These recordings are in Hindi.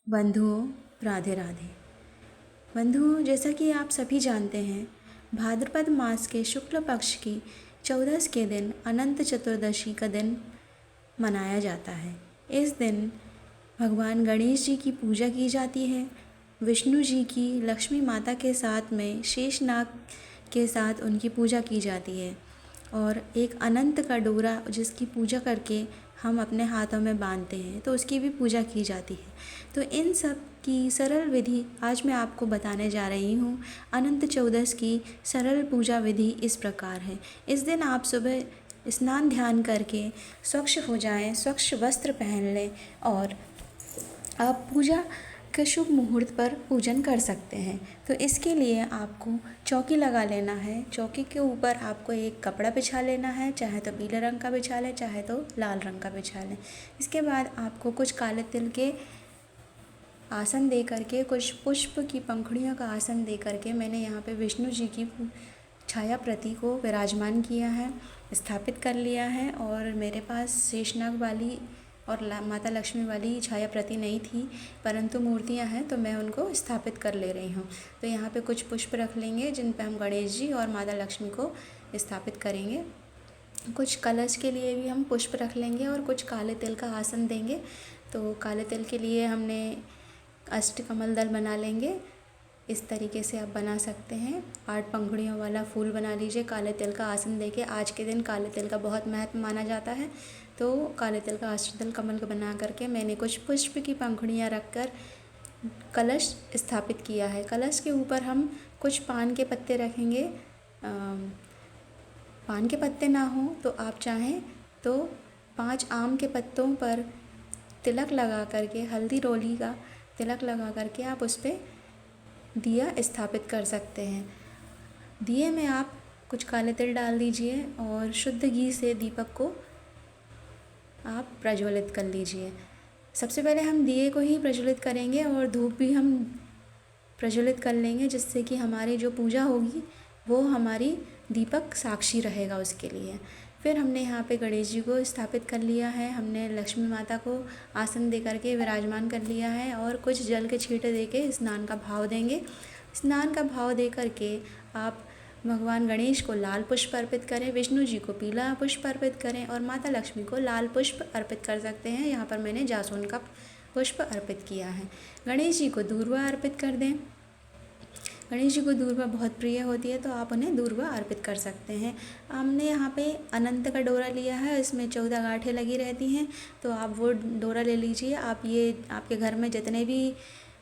बंधुओं, राधे राधे। बंधुओं, जैसा कि आप सभी जानते हैं, भाद्रपद मास के शुक्ल पक्ष की 14 के दिन अनंत चतुर्दशी का दिन मनाया जाता है। इस दिन भगवान गणेश जी की पूजा की जाती है। विष्णु जी की लक्ष्मी माता के साथ में शेषनाग के साथ उनकी पूजा की जाती है और एक अनंत का डोरा जिसकी पूजा करके हम अपने हाथों में बांधते हैं, तो उसकी भी पूजा की जाती है। तो इन सब की सरल विधि आज मैं आपको बताने जा रही हूँ। अनंत चौदस की सरल पूजा विधि इस प्रकार है। इस दिन आप सुबह स्नान ध्यान करके स्वच्छ हो जाएं, स्वच्छ वस्त्र पहन लें और आप पूजा के शुभ मुहूर्त पर पूजन कर सकते हैं। तो इसके लिए आपको चौकी लगा लेना है। चौकी के ऊपर आपको एक कपड़ा बिछा लेना है, चाहे तो पीले रंग का बिछा लें, चाहे तो लाल रंग का बिछा लें। इसके बाद आपको कुछ काले तिल के आसन दे करके, कुछ पुष्प की पंखुड़ियों का आसन दे करके मैंने यहाँ पे विष्णु जी की छाया प्रति को विराजमान किया है, स्थापित कर लिया है। और मेरे पास शेषनाग वाली और माता लक्ष्मी वाली छाया प्रति नहीं थी, परंतु मूर्तियां हैं तो मैं उनको स्थापित कर ले रही हूँ। तो यहाँ पे कुछ पुष्प रख लेंगे जिन पे हम गणेश जी और माता लक्ष्मी को स्थापित करेंगे। कुछ कलश के लिए भी हम पुष्प रख लेंगे और कुछ काले तिल का आसन देंगे। तो काले तिल के लिए हमने अष्टकमल दल बना लेंगे। इस तरीके से आप बना सकते हैं। 8 पंखुड़ियों वाला फूल बना लीजिए काले तिल का आसन देके। आज के दिन काले तिल का बहुत महत्व माना जाता है, तो काले तिल का अष्टदल कमल को बना करके मैंने कुछ पुष्प की पंखुड़ियाँ रखकर कलश स्थापित किया है। कलश के ऊपर हम कुछ पान के पत्ते रखेंगे। पान के पत्ते ना हो तो आप चाहें तो 5 आम के पत्तों पर तिलक लगा करके, हल्दी रोली का तिलक लगा करके आप उस पर दिया स्थापित कर सकते हैं। दिए में आप कुछ काले तिल डाल दीजिए और शुद्ध घी से दीपक को आप प्रज्वलित कर लीजिए। सबसे पहले हम दिए को ही प्रज्वलित करेंगे और धूप भी हम प्रज्वलित कर लेंगे, जिससे कि हमारी जो पूजा होगी वो हमारी दीपक साक्षी रहेगा उसके लिए। फिर हमने यहाँ पे गणेश जी को स्थापित कर लिया है। हमने लक्ष्मी माता को आसन दे करके विराजमान कर लिया है और कुछ जल के छींटे दे के स्नान का भाव देंगे। स्नान का भाव दे करके आप भगवान गणेश को लाल पुष्प अर्पित करें, विष्णु जी को पीला पुष्प अर्पित करें और माता लक्ष्मी को लाल पुष्प अर्पित कर सकते हैं। यहाँ पर मैंने जासून का पुष्प अर्पित किया है। गणेश जी को दूर्वा अर्पित कर दें। गणेश जी को दूर्वा बहुत प्रिय होती है, तो आप उन्हें दूर्वा अर्पित कर सकते हैं। हमने यहाँ पे अनंत का डोरा लिया है, इसमें 14 गांठें लगी रहती हैं, तो आप वो डोरा ले लीजिए। आप ये आपके घर में जितने भी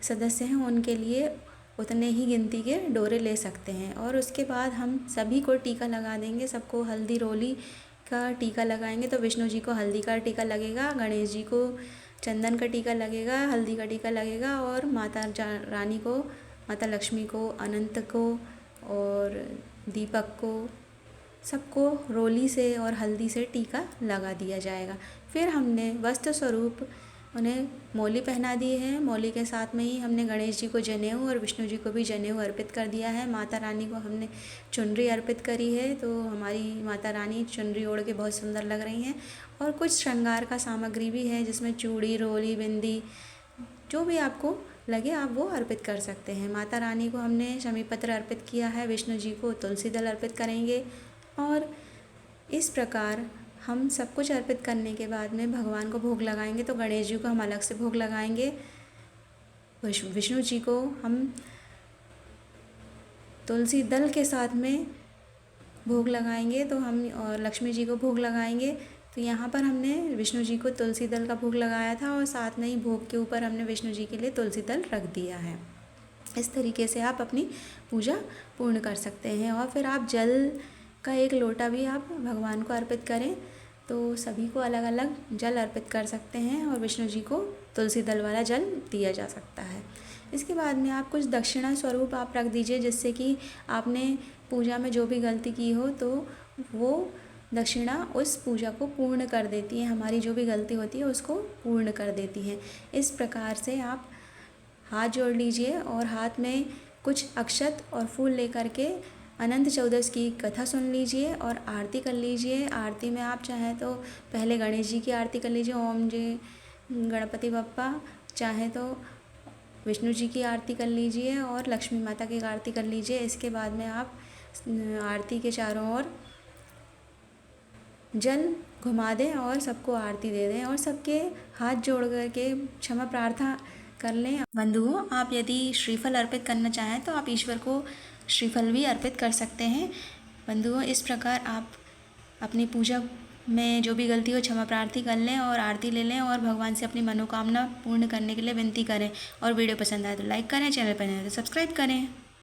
सदस्य हैं उनके लिए उतने ही गिनती के डोरे ले सकते हैं। और उसके बाद हम सभी को टीका लगा देंगे। सबको हल्दी रोली का टीका लगाएंगे। तो विष्णु जी को हल्दी का टीका लगेगा, गणेश जी को चंदन का टीका लगेगा, हल्दी का टीका लगेगा और माता रानी को, माता लक्ष्मी को, अनंत को और दीपक को, सबको रोली से और हल्दी से टीका लगा दिया जाएगा। फिर हमने वस्त्र स्वरूप उन्हें मौली पहना दी है। मौली के साथ में ही हमने गणेश जी को जनेऊ और विष्णु जी को भी जनेऊ अर्पित कर दिया है। माता रानी को हमने चुनरी अर्पित करी है, तो हमारी माता रानी चुनरी ओढ़ के बहुत सुंदर लग रही हैं। और कुछ श्रृंगार का सामग्री भी है, जिसमें चूड़ी, रोली, बिंदी, जो भी आपको लगे आप वो अर्पित कर सकते हैं। माता रानी को हमने शमी पत्र अर्पित किया है, विष्णु जी को तुलसी दल अर्पित करेंगे। और इस प्रकार हम सब कुछ अर्पित करने के बाद में भगवान को भोग लगाएंगे। तो गणेश जी को हम अलग से भोग लगाएंगे, विष्णु जी को हम तुलसी दल के साथ में भोग लगाएंगे, तो हम और लक्ष्मी जी को भोग लगाएंगे। तो यहाँ पर हमने विष्णु जी को तुलसी दल का भोग लगाया था और साथ में ही भोग के ऊपर हमने विष्णु जी के लिए तुलसी दल रख दिया है। इस तरीके से आप अपनी पूजा पूर्ण कर सकते हैं। और फिर आप जल का 1 लोटा भी आप भगवान को अर्पित करें, तो सभी को अलग अलग जल अर्पित कर सकते हैं और विष्णु जी को तुलसी दल वाला जल दिया जा सकता है। इसके बाद में आप कुछ दक्षिणा स्वरूप आप रख दीजिए, जिससे कि आपने पूजा में जो भी गलती की हो तो वो दक्षिणा उस पूजा को पूर्ण कर देती है। हमारी जो भी गलती होती है उसको पूर्ण कर देती है। इस प्रकार से आप हाथ जोड़ लीजिए और हाथ में कुछ अक्षत और फूल लेकर के अनंत चौदस की कथा सुन लीजिए और आरती कर लीजिए। आरती में आप चाहें तो पहले गणेश जी की आरती कर लीजिए, ओम जय गणपति बप्पा, चाहे तो विष्णु जी की आरती कर लीजिए और लक्ष्मी माता की आरती कर लीजिए। इसके बाद में आप आरती के चारों ओर जल घुमा दें और सबको आरती दे दें और सबके हाथ जोड़ करके क्षमा प्रार्थना कर लें। बंधुओं, आप यदि श्रीफल अर्पित करना चाहें तो आप ईश्वर को श्रीफल भी अर्पित कर सकते हैं। बंधुओं, इस प्रकार आप अपनी पूजा में जो भी गलती हो क्षमा प्रार्थी कर लें और आरती ले लें और भगवान से अपनी मनोकामना पूर्ण करने के लिए विनती करें। और वीडियो पसंद आए तो लाइक करें, चैनल पर नए हैं तो सब्सक्राइब करें।